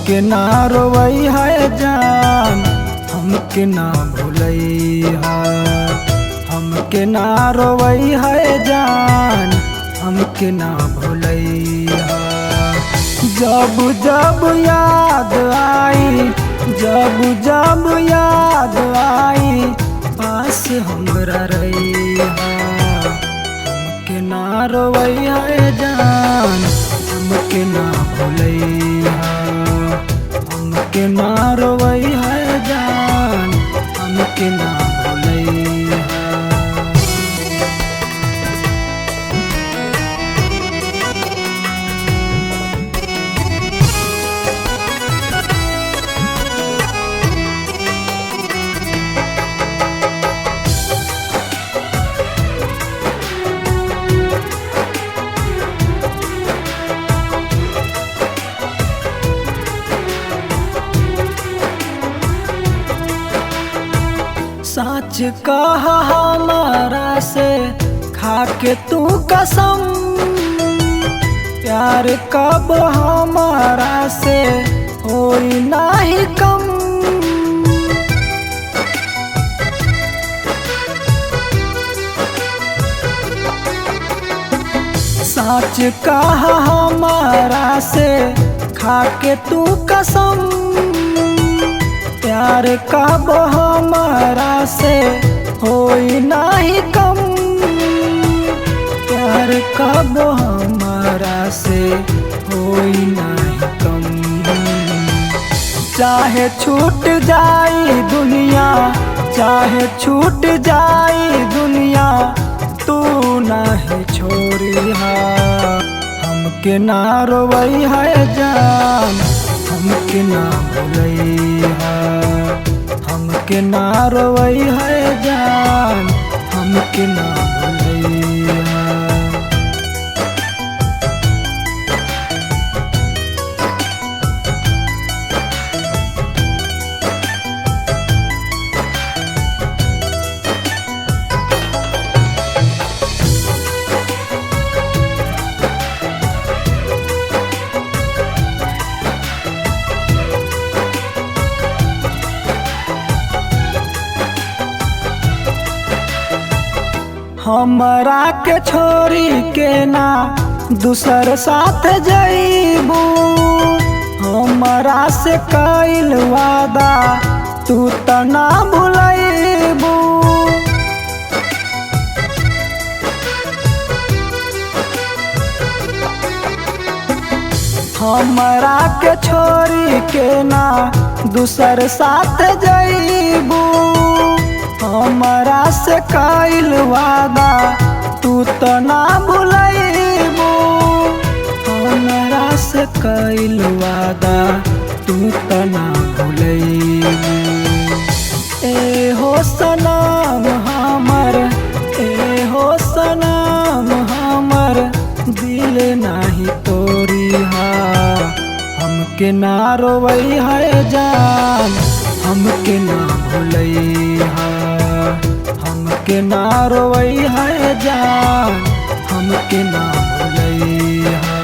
हमके ना रोवई है जान, हमके ना भूलई है। हमके ना रोवई है जान, हमके ना भूलई है। जब जब याद आई, जब जब याद आई, पास हमरा रही है। हमके ना रोवई है जान, हमके ना भूलई है। हमके ना रोवई है जान, हमके ना भूलई है। सच कहा हमारा से खाके तू कसम, प्यार कब हमारा से होई नाही कम। सच कहा हमारा से खाके तू कसम, प्यार कब हमारा से होई नाही कम। प्यार कब हमारा से होई नाही कम। चाहे छूट जाई दुनिया, चाहे छूट जाई दुनिया, तू नाही छोड़िहा। हमके ना रोवई है जान, हमके ना भूलई है। हमके ना रोवई है जान, हमके ना भूलई है। हमरा के छोरी के ना दूसर साथ जईबू। हमरा से कइल वादा तू त ना भूलईबू। हमरा के छोरी के ना दूसर साथ जईबू। हमरा से कइल वादा तू त ना भूलईबू। हमरा से कइल वादा तू त ना भूलईबू। ए हो सनम हमर, ए हो सनम हमर, दिल नाही तोड़िहा। हमके ना रोवई है जान, हमके ना भूलई है। हमके ना रोवई है जान, हमके ना भूलई है।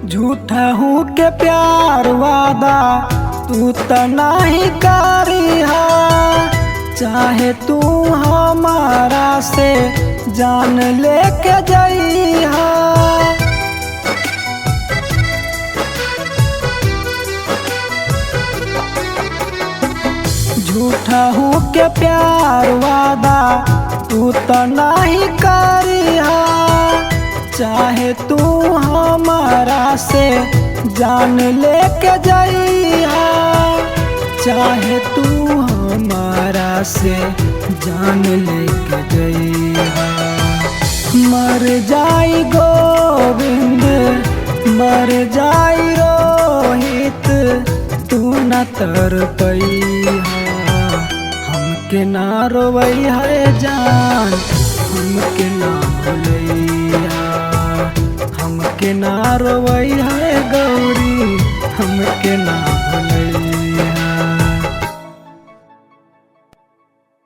झूठा हूँ के प्यार वादा तू त नहीं करिहा। चाहे तू हमारा से जान लेके जइहा। झूठा हूँ के प्यार वादा तू त नहीं करिहा। चाहे तू हमारा से जान लेके जइहा। चाहे तू हमारा से जान लेके जइहा। मर जाई गोविंद, मर जाई रोहित, तू न तर पैहा हमके ना रोवई है जान, हमके ना भुलैया, हमके ना रोवई है गौरी, हमके ना भुलैया।